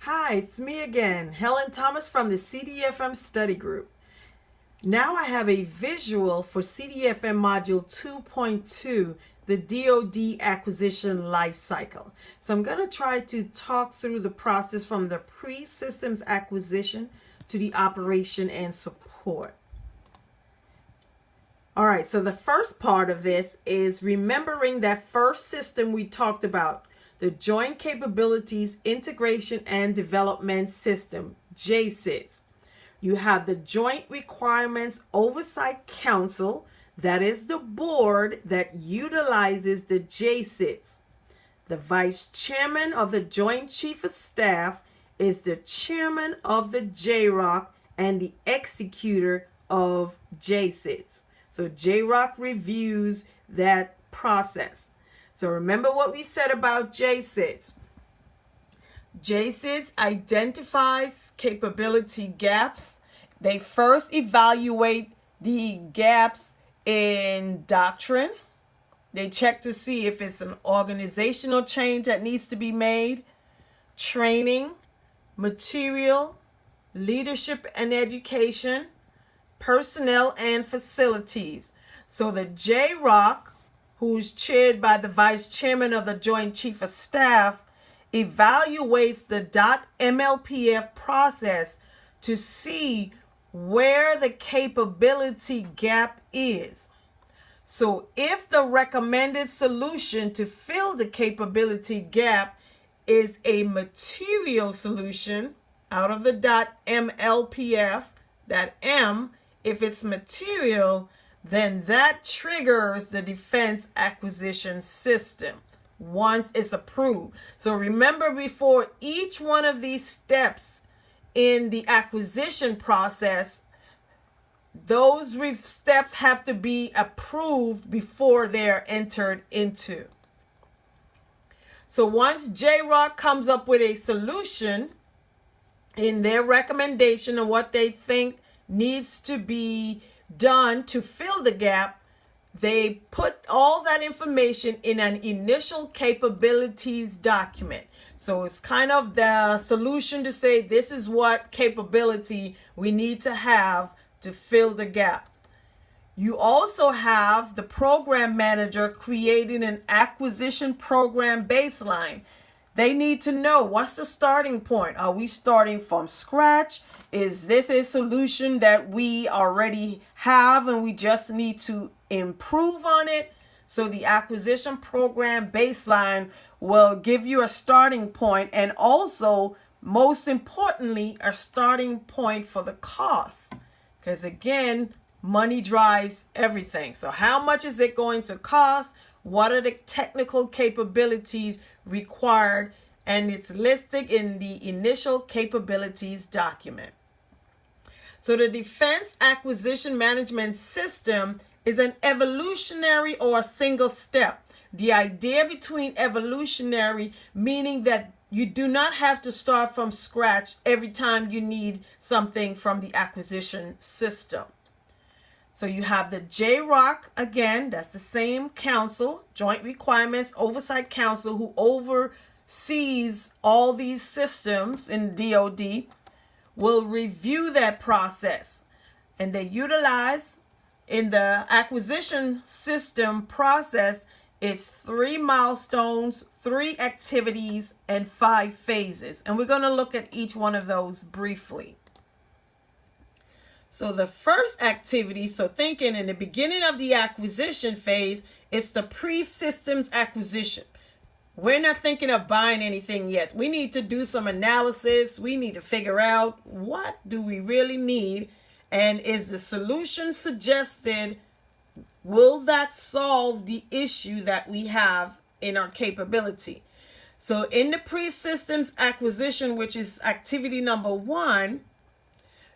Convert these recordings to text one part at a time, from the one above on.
Hi, it's me again, Helen Thomas from the CDFM study group. Now I have a visual for CDFM Module 2.2, the DoD acquisition life cycle. So I'm going to try to talk through the process from the pre-systems acquisition to the operation and support. All right, so the first part of this is remembering that first system we talked about, the Joint Capabilities Integration and Development System, JCITS. You have the Joint Requirements Oversight Council, that is the board that utilizes the JCITS. The Vice Chairman of the Joint Chief of Staff is the Chairman of the JROC and the executor of JCITS. So JROC reviews that process. So remember what we said about JCITS. JCITS identifies capability gaps. They first evaluate the gaps in doctrine. They check to see if it's an organizational change that needs to be made, training, material, leadership and education, personnel and facilities. So the JROC, who's chaired by the Vice Chairman of the Joint Chief of Staff, evaluates the .MLPF process to see where the capability gap is. So if the recommended solution to fill the capability gap is a material solution out of the .MLPF, that M, if it's material, then that triggers the defense acquisition system once it's approved. So remember, before each one of these steps in the acquisition process, those steps have to be approved before they're entered into. So once JROC comes up with a solution in their recommendation of what they think needs to be done to fill the gap, they put all that information in an initial capabilities document. So it's kind of the solution to say this is what capability we need to have to fill the gap. You also have the program manager creating an acquisition program baseline. They need to know, what's the starting point? Are we starting from scratch? Is this a solution that we already have and we just need to improve on it? So the acquisition program baseline will give you a starting point, and also, most importantly, a starting point for the cost. Because again, money drives everything. So how much is it going to cost? What are the technical capabilities required? And it's listed in the initial capabilities document. So the Defense Acquisition Management System is an evolutionary or a single step. The idea between evolutionary, meaning that you do not have to start from scratch every time you need something from the acquisition system. So you have the JROC, again, that's the same council, Joint Requirements Oversight Council, who oversees all these systems in DoD, will review that process. And they utilize, in the acquisition system process, it's 3 milestones, 3 activities, and 5 phases. And we're going to look at each one of those briefly. So the first activity, so thinking in the beginning of the acquisition phase, it's the pre-systems acquisition. We're not thinking of buying anything yet. We need to do some analysis. We need to figure out, what do we really need? And is the solution suggested, will that solve the issue that we have in our capability? So in the pre-systems acquisition, which is activity number 1,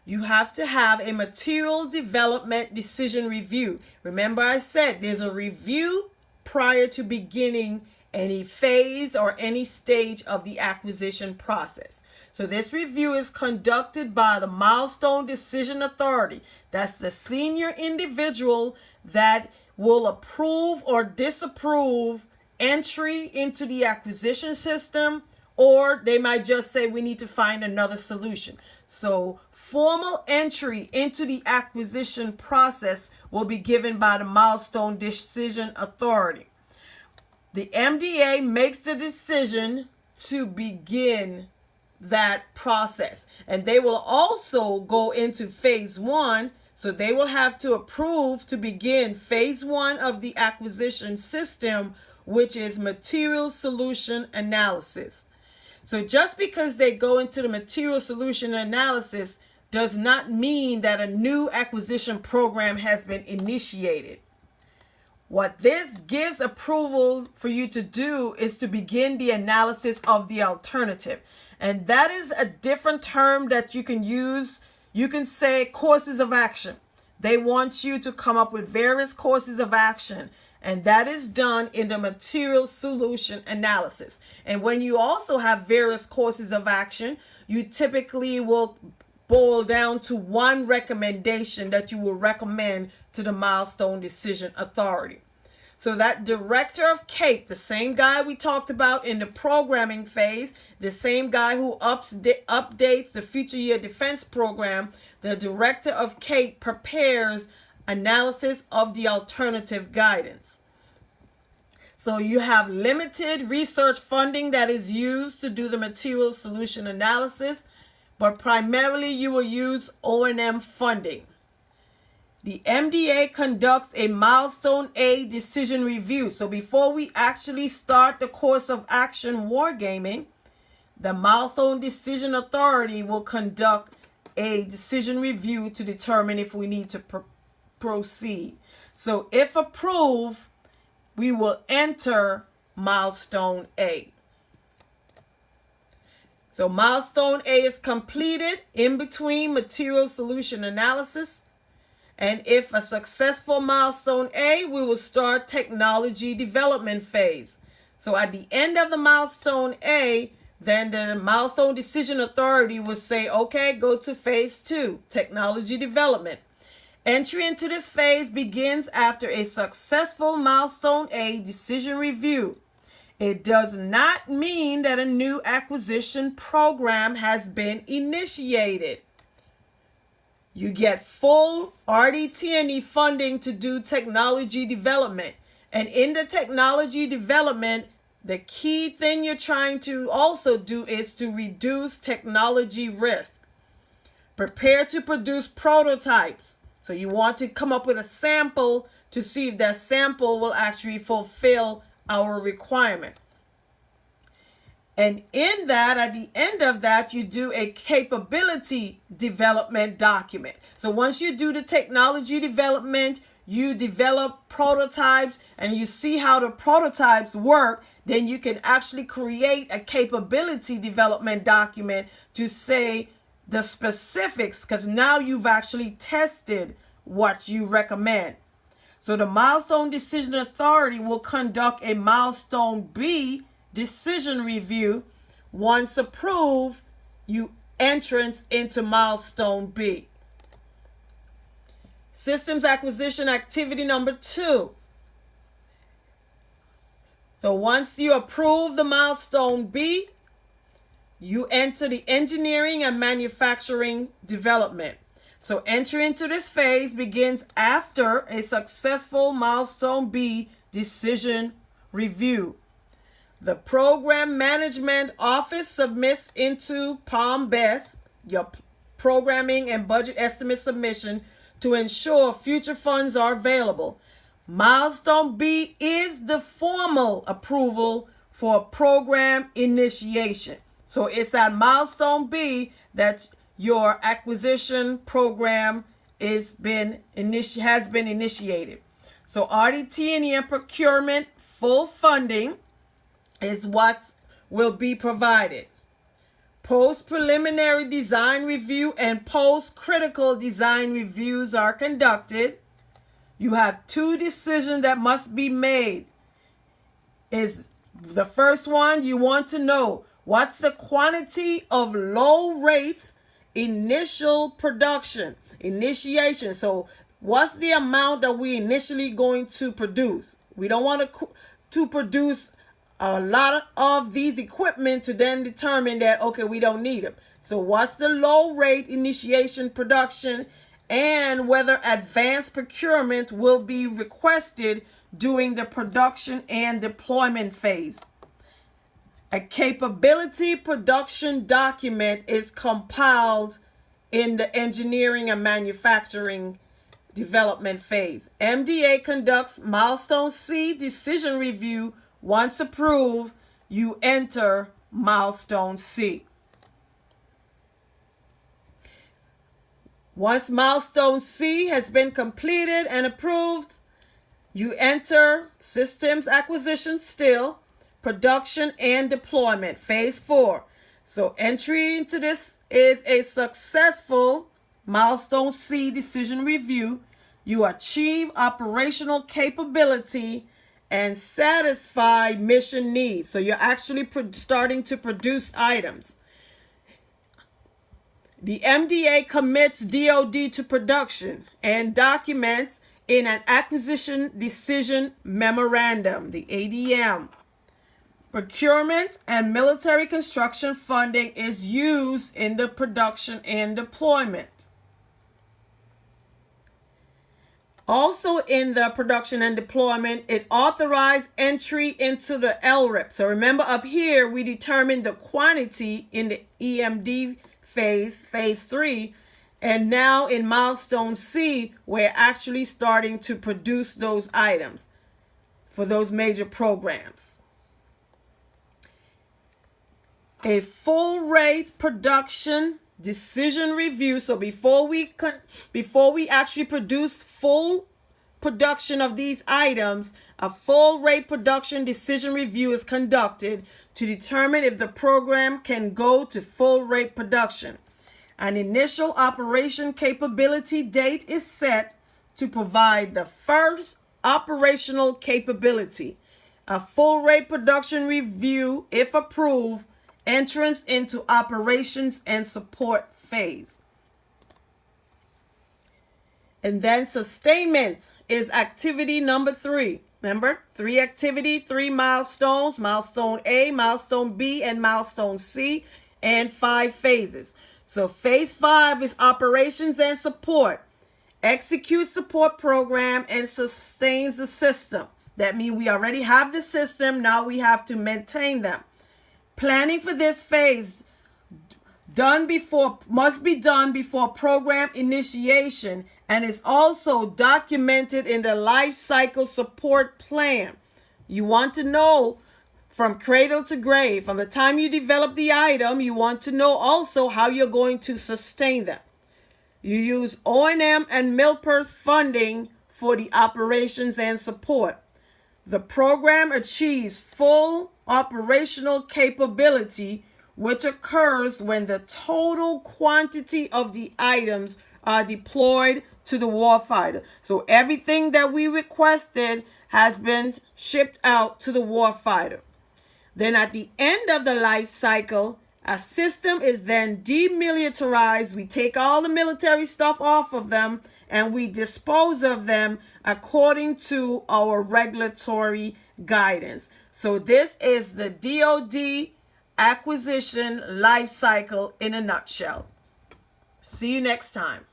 you have to have a material development decision review. Remember, I said there's a review prior to beginning any phase or any stage of the acquisition process. So this review is conducted by the Milestone Decision Authority. That's the senior individual that will approve or disapprove entry into the acquisition system or they might just say we need to find another solution. So formal entry into the acquisition process will be given by the Milestone Decision Authority. The MDA makes the decision to begin that process, and they will also go into phase one. So they will have to approve to begin phase one of the acquisition system, which is material solution analysis. So just because they go into the material solution analysis does not mean that a new acquisition program has been initiated. What this gives approval for you to do is to begin the analysis of the alternative. And that is a different term that you can use. You can say courses of action. They want you to come up with various courses of action, and that is done in the material solution analysis. And when you also have various courses of action, you typically will boil down to one recommendation that you will recommend to the Milestone Decision Authority. So that director of CAPE, the same guy we talked about in the programming phase, the same guy who updates the Future Year Defense Program, the director of CAPE prepares analysis of the alternative guidance. So you have limited research funding that is used to do the material solution analysis, but primarily you will use O&M funding. The MDA conducts a Milestone A decision review. So before we actually start the course of action wargaming, the Milestone Decision Authority will conduct a decision review to determine if we need to proceed. So if approved, we will enter Milestone A. So Milestone A is completed in between material solution analysis. And if a successful Milestone A, we will start technology development phase. So at the end of the Milestone A, then the Milestone Decision Authority will say, okay, go to phase 2, technology development. Entry into this phase begins after a successful Milestone A decision review. It does not mean that a new acquisition program has been initiated. You get full RDT&E funding to do technology development. And in the technology development, the key thing you're trying to also do is to reduce technology risk. Prepare to produce prototypes. So you want to come up with a sample to see if that sample will actually fulfill our requirement. And in that, at the end of that, you do a capability development document. So once you do the technology development, you develop prototypes and you see how the prototypes work, then you can actually create a capability development document to say the specifics, because now you've actually tested what you recommend. So the Milestone Decision Authority will conduct a Milestone B decision review. Once approved, you entrance into Milestone B. Systems acquisition activity number 2. So once you approve the Milestone B, you enter the engineering and manufacturing development. So entry into this phase begins after a successful Milestone B decision review. The Program Management Office submits into POM-BEST your programming and budget estimate submission to ensure future funds are available. Milestone B is the formal approval for program initiation. So it's at Milestone B that your acquisition program has been initiated. So RDT&E and procurement full funding is what will be provided. Post-preliminary design review and post-critical design reviews are conducted. You have 2 decisions that must be made. Is the first one, you want to know what's the quantity of low rate initial production, initiation. So what's the amount that we initially going to produce? We don't want to produce a lot of these equipment to then determine that, okay, we don't need them. So what's the low rate initiation production, and whether advanced procurement will be requested during the production and deployment phase. A capability production document is compiled in the engineering and manufacturing development phase. MDA conducts milestone C decision review. Once approved, you enter milestone C. Once milestone C has been completed and approved, you enter systems acquisition still, production and deployment, phase 4. So entry into this is a successful milestone C decision review. You achieve operational capability and satisfy mission needs. So you're actually starting to produce items. The MDA commits DoD to production and documents in an acquisition decision memorandum, the ADM. Procurement and military construction funding is used in the production and deployment. Also in the production and deployment, it authorized entry into the LRIP. So remember up here, we determined the quantity in the EMD phase 3, and now in milestone C, we're actually starting to produce those items for those major programs. A full rate production decision review. So before we actually produce full production of these items, a full rate production decision review is conducted to determine if the program can go to full rate production. An initial operation capability date is set to provide the first operational capability. A full rate production review, if approved, entrance into operations and support phase. And then sustainment is activity number 3. Remember, 3 activity, 3 milestones, milestone A, milestone B, and milestone C, and 5 phases. So phase 5 is operations and support. Execute support program and sustains the system. That means we already have the system, now we have to maintain them. Planning for this phase must be done before program initiation, and is also documented in the life cycle support plan. You want to know from cradle to grave, from the time you develop the item, you want to know also how you're going to sustain them. You use O&M and MILPERS funding for the operations and support. The program achieves full operational capability, which occurs when the total quantity of the items are deployed to the warfighter. So everything that we requested has been shipped out to the warfighter. Then at the end of the life cycle, a system is then demilitarized. We take all the military stuff off of them and we dispose of them according to our regulatory guidance. So this is the DoD acquisition life cycle in a nutshell. See you next time.